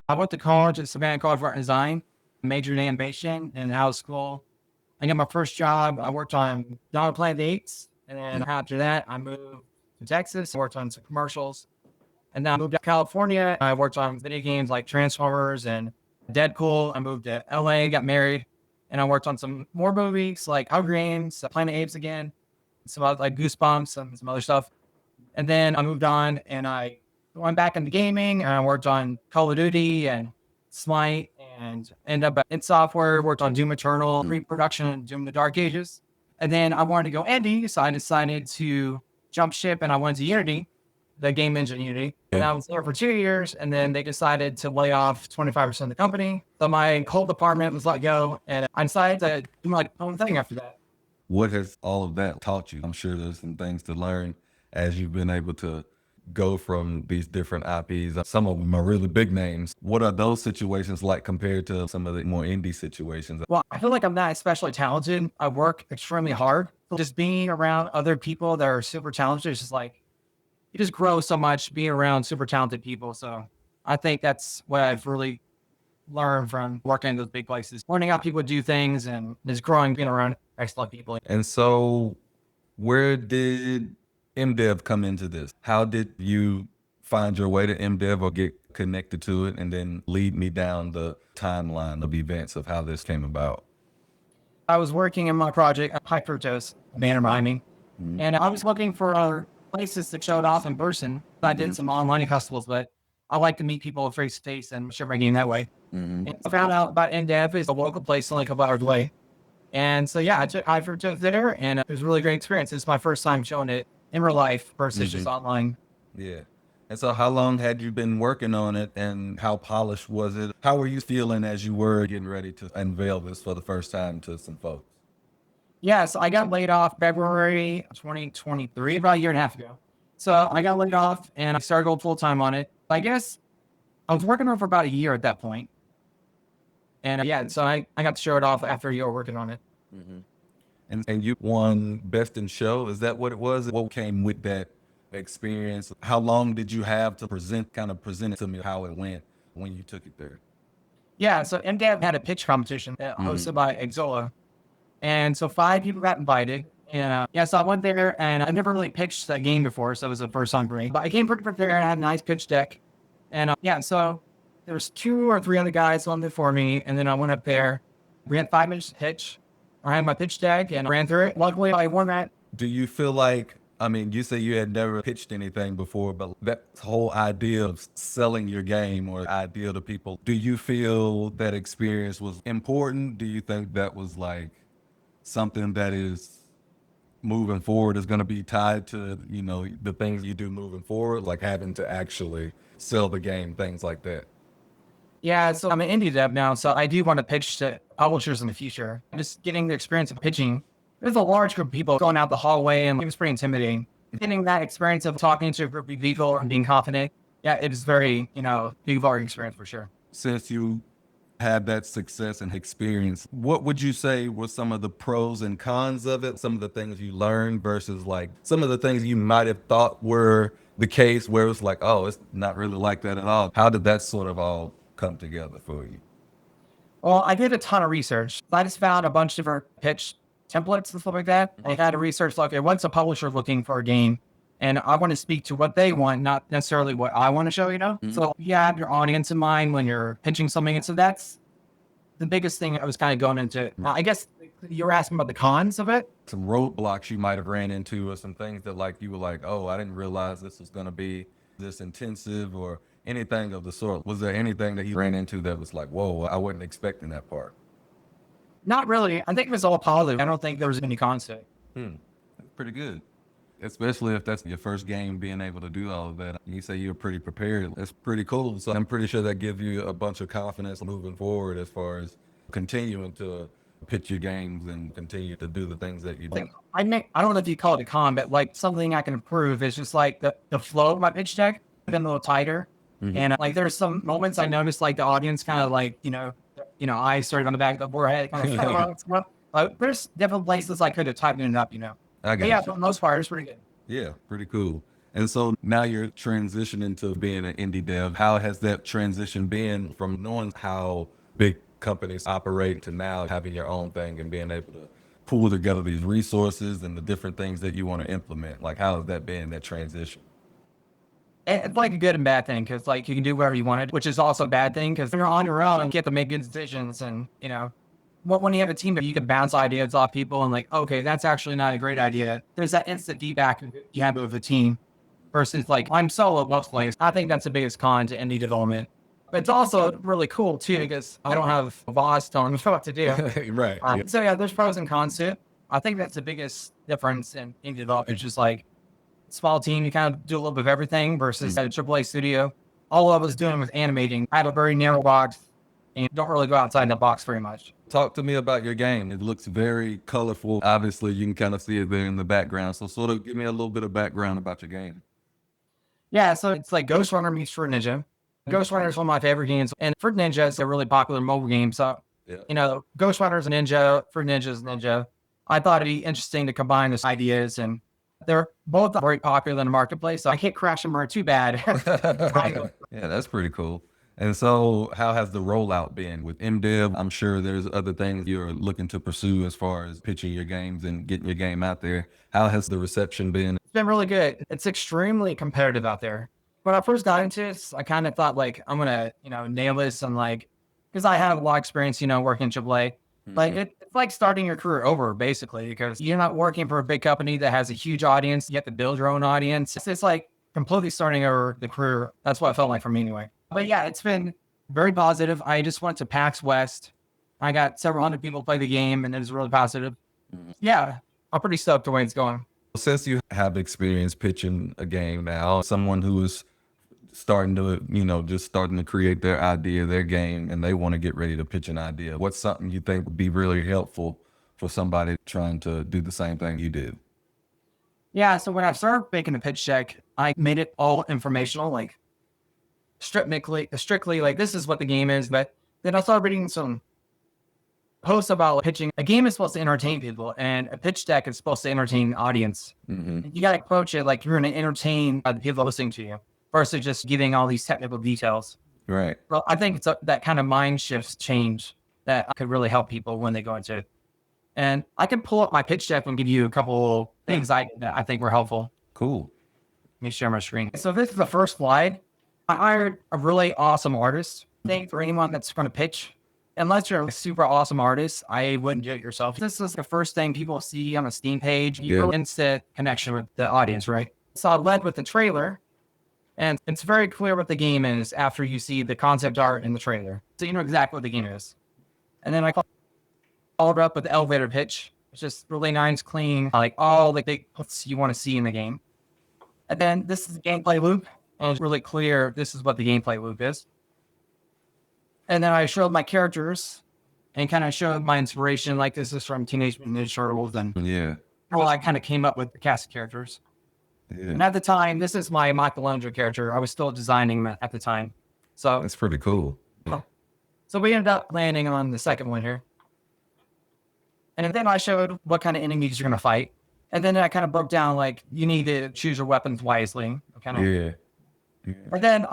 I went to college at Savannah College of Art and Design, majored in animation, and out of school, I got my first job. I worked on Donald Planet of the Apes, and then after that, I moved to Texas. I worked on some commercials, and then I moved to California. I worked on video games like Transformers and Deadpool. I moved to LA, got married, and I worked on some more movies like Hunger Games, Planet of the Apes again, some other, like Goosebumps and some other stuff. And then I moved on and I went back into gaming and I worked on Call of Duty and Smite and ended up in software, worked on Doom Eternal, pre-production and Doom the Dark Ages. And then I wanted to go indie, so I decided to jump ship and I went to Unity, the game engine Unity. And I was there for 2 years and then they decided to lay off 25% of the company. So my whole department was let go and I decided to do my own thing after that. What has all of that taught you? I'm sure there's some things to learn as you've been able to go from these different IPs. Some of them are really big names. What are those situations like compared to some of the more indie situations? Well, I feel like I'm not especially talented. I work extremely hard. Just being around other people that are super talented is just like, you just grow so much being around super talented people. So I think that's what I've really learned from working in those big places, learning how people do things and just growing, being around excellent people. And so where did MDEV come into this? How did you find your way to MDEV or get connected to it, and then lead me down the timeline of events of how this came about? I was working in my project, High Fructose, banner behind me, and I was looking for places that showed off in person. I did some online festivals, but I like to meet people face to face and share my game that way. And I found out about MDEV is a local place only a couple hours away. And so, yeah, I took High Fructose there, and it was a really great experience. It's my first time showing it in real life versus just online. Yeah. And so how long had you been working on it, and how polished was it? How were you feeling as you were getting ready to unveil this for the first time to some folks? Yeah, so I got laid off February 2023, about a year and a half ago. So I got laid off and I started going full time on it. I guess I was working on it for about a year at that point. And yeah, so I got to show it off after a year working on it. And you won Best in Show. Is that what it was? What came with that experience? How long did you have to present it to me how it went when you took it there? Yeah, so MDEV had a pitch competition hosted by Exola. And so 5 people got invited. And yeah, so I went there and I never really pitched that game before. So it was the first time for me. But I came pretty prepared. I had a nice pitch deck. And yeah, so there was 2 or 3 other guys on before me. And then I went up there. We had 5 minutes to pitch. I had my pitch deck and ran through it. Luckily, I won that. Do you feel like, I mean, you say you had never pitched anything before, but that whole idea of selling your game or idea to people, do you feel that experience was important? Do you think that was like something that is moving forward is going to be tied to, you know, the things you do moving forward, like having to actually sell the game, things like that? Yeah, so I'm an indie dev now, so I do want to pitch to publishers in the future. Just getting the experience of pitching. There's a large group of people going out the hallway, and it was pretty intimidating. Getting that experience of talking to a group of people and being confident, yeah, it is very, big learning experience for sure. Since you had that success and experience, what would you say were some of the pros and cons of it? Some of the things you learned versus like some of the things you might have thought were the case where it's like, oh, it's not really like that at all. How did that sort of all come together for you? Well, I did a ton of research. I just found a bunch of different pitch templates and stuff like that. I had to research, like, what's a publisher looking for a game? And I want to speak to what they want, not necessarily what I want to show. So you have your audience in mind when you're pitching something. And so that's the biggest thing I was kind of going into. I guess you were asking about the cons of it. Some roadblocks you might have ran into, or some things that like you were like, oh, I didn't realize this was going to be this intensive, or anything of the sort. Was there anything that you ran into that was like, whoa, I wasn't expecting that part? Not really. I think it was all positive. I don't think there was any cons to it. That's pretty good. Especially if that's your first game, being able to do all of that. You say you're pretty prepared. That's pretty cool. So I'm pretty sure that gives you a bunch of confidence moving forward as far as continuing to pitch your games and continue to do the things that you do. I don't know if you call it a con, but like something I can improve is just like the flow of my pitch deck been a little tighter. And like there's some moments I noticed like the audience kind of like, eyes started on the back of the forehead. There's different places I could have tightened it up. I got But yeah, you. for the most part, it's pretty good. Yeah, pretty cool. And so now you're transitioning to being an indie dev. How has that transition been from knowing how big companies operate to now having your own thing and being able to pull together these resources and the different things that you want to implement? Like, how has that been, that transition? It's like a good and bad thing because like you can do whatever you wanted, which is also a bad thing because when you're on your own, you get to make good decisions. And, you know, when you have a team, you can bounce ideas off people and like, okay, that's actually not a great idea. There's that instant feedback you have with a team versus like, I'm solo most plays. I think that's the biggest con to indie development. But it's also really cool too because I don't have a boss telling me what to do. Right. Yeah. So yeah, there's pros and cons to it. I think that's the biggest difference in indie development. It's just like, small team, you kind of do a little bit of everything versus at a AAA studio. All I was doing was animating. I have a very narrow box and don't really go outside the box very much. Talk to me about your game. It looks very colorful. Obviously, you can kind of see it there in the background. So sort of give me a little bit of background about your game. Yeah, so it's like Ghost Runner meets Fruit Ninja. Ghost Runner is one of my favorite games, and Fruit Ninja is a really popular mobile game. So, Yeah. you know, Ghost Runner is a ninja, Fruit Ninja is a ninja. I thought it'd be interesting to combine these ideas, and they're both very popular in the marketplace, so I can't crash them too bad. Yeah, that's pretty cool. And so how has the rollout been with MDEV? I'm sure there's other things you're looking to pursue as far as pitching your games and getting your game out there. How has the reception been? It's been really good. It's extremely competitive out there. When I first got into this, I kind of thought like, I'm going to, you know, nail this and like, because I have a lot of experience, you know, working in AAA. Like it's like starting your career over basically, because you're not working for a big company that has a huge audience. You have to build your own audience. It's like completely starting over the career. That's what it felt like for me anyway. But yeah, it's been very positive. I just went to PAX West. I got several hundred people play the game and it was really positive. Yeah, I'm pretty stoked the way it's going. Since you have experience pitching a game now, someone who is starting to, you know, just starting to create their idea, their game, and they want to get ready to pitch an idea, what's something you think would be really helpful for somebody trying to do the same thing you did? Yeah, so when I started making a pitch deck, I made it all informational, like strictly like this is what the game is. But then I started reading some posts about like, pitching. A game is supposed to entertain people, and a pitch deck is supposed to entertain the audience. You got to approach it like you're going to entertain the people listening to you versus just giving all these technical details. Right. Well, I think it's that kind of mind shifts change that could really help people when they go into it. And I can pull up my pitch deck and give you a couple things that I think were helpful. Cool. Let me share my screen. So this is the first slide. I hired a really awesome artist. I think for anyone that's going to pitch, unless you're a super awesome artist, I wouldn't do it yourself. This is the first thing people see on a Steam page. You feel instant connection with the audience, right? So I led with the trailer. And it's very clear what the game is after you see the concept art in the trailer. So you know exactly what the game is. And then I followed up with the elevator pitch. It's just really nice, clean, like all the big puts you want to see in the game. And then this is the gameplay loop. And it's really clear this is what the gameplay loop is. And then I showed my characters and kind of showed my inspiration. Like this is from Teenage Mutant Ninja Turtles. And well, I kind of came up with the cast of characters. And at the time, this is my Michelangelo character. I was still designing him at the time. So That's pretty cool. So we ended up landing on the second one here. And then I showed what kind of enemies you're going to fight. And then I kind of broke down, like, you need to choose your weapons wisely. And then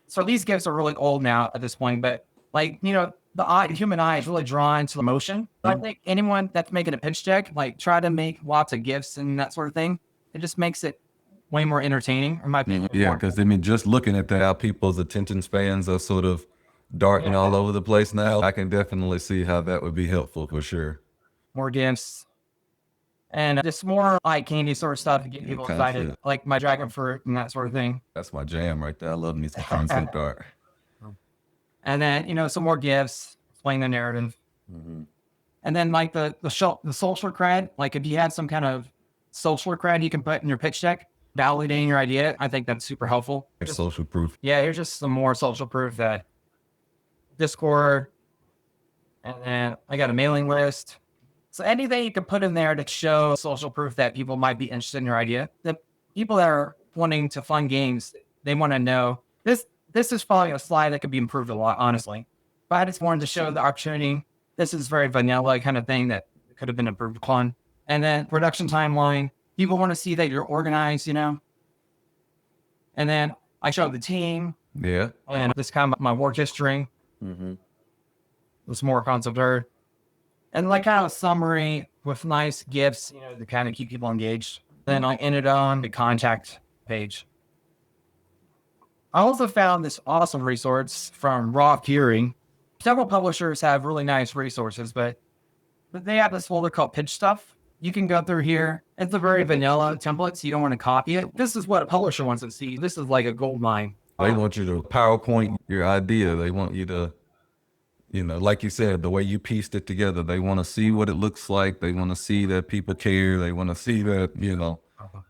so these gifts are really old now at this point, but like, you know, the human eye is really drawn to the motion. I think anyone that's making a pitch deck, like try to make lots of gifts and that sort of thing. It just makes it way more entertaining, in my opinion. Yeah, because I mean, just looking at that, how people's attention spans are sort of darting all over the place now. I can definitely see how that would be helpful for sure. More gifts. And just more eye candy sort of stuff to get people excited, like my dragon fruit and that sort of thing. That's my jam right there. I love me some concept art. And then, you know, some more gifts, explain the narrative. And then like the social cred, like if you had some kind of social cred you can put in your pitch deck, validating your idea, I think that's super helpful. Social proof. Yeah, here's just some more social proof that Discord, and then I got a mailing list. So anything you can put in there to show social proof that people might be interested in your idea. The people that are wanting to fund games, they want to know this is probably a slide that could be improved a lot, honestly. But I just wanted to show the opportunity. This is very vanilla kind of thing that could have been improved upon. And then production timeline. People want to see that you're organized, you know. And then I show the team Yeah. and this kind of my work history. With more concept art. And like kind of a summary with nice GIFs, to kind of keep people engaged. Then I ended on the contact page. I also found this awesome resource from Raw Curing. Several publishers have really nice resources, but they have this folder called Pitch Stuff. You can go through here. It's a very vanilla template, so you don't want to copy it. This is what a publisher wants to see. This is like a gold mine. They want you to PowerPoint your idea. They want you to, like you said, the way you pieced it together. They want to see what it looks like. They want to see that people care. They want to see that,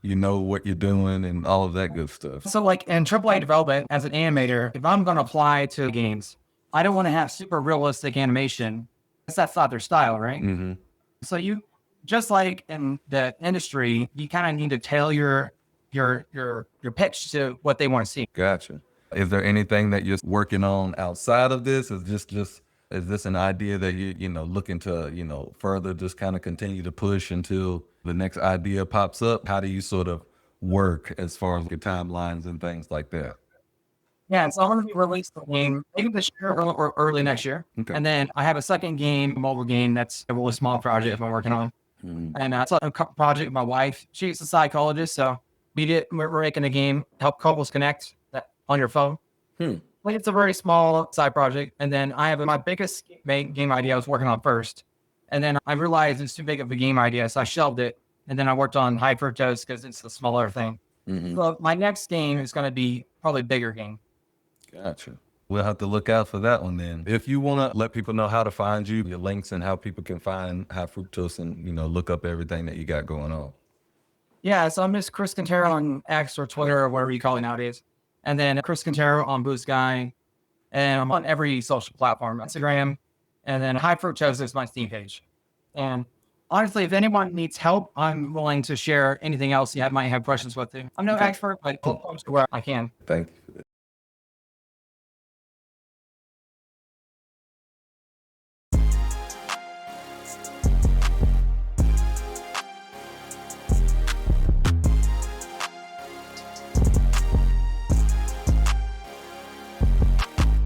you know what you're doing and all of that good stuff. So like in AAA development, as an animator, if I'm going to apply to games, I don't want to have super realistic animation. That's not their style, right? So you, just like in the industry, you kind of need to tailor your pitch to what they want to see. Gotcha. Is there anything that you're working on outside of this? Is this an idea that you looking to, further just kind of continue to push until the next idea pops up? How do you sort of work as far as your timelines and things like that? Yeah, so I'm going to release the game maybe this year or early next year. Okay. And then I have a second game, a mobile game, that's a really small project I'm working on. And it's a project with my wife. She's a psychologist, so we're making a game, help couples connect on your phone. Like it's a very small side project. And then I have my biggest game idea I was working on first. And then I realized it's too big of a game idea, so I shelved it. And then I worked on High Fructose because it's a smaller thing. So my next game is going to be probably a bigger game. Gotcha. We'll have to look out for that one then. If you want to let people know how to find you, your links and how people can find High Fructose and, look up everything that you got going on. Yeah, so I'm just Chris Cantero on X or Twitter or whatever you call it nowadays. And then Chris Cantero on Blue Sky. And I'm on every social platform, Instagram. And then High Fructose is my Steam page. And honestly, if anyone needs help, I'm willing to share anything else you might have questions with. I'm no expert, but I'll post where I can. Thank you.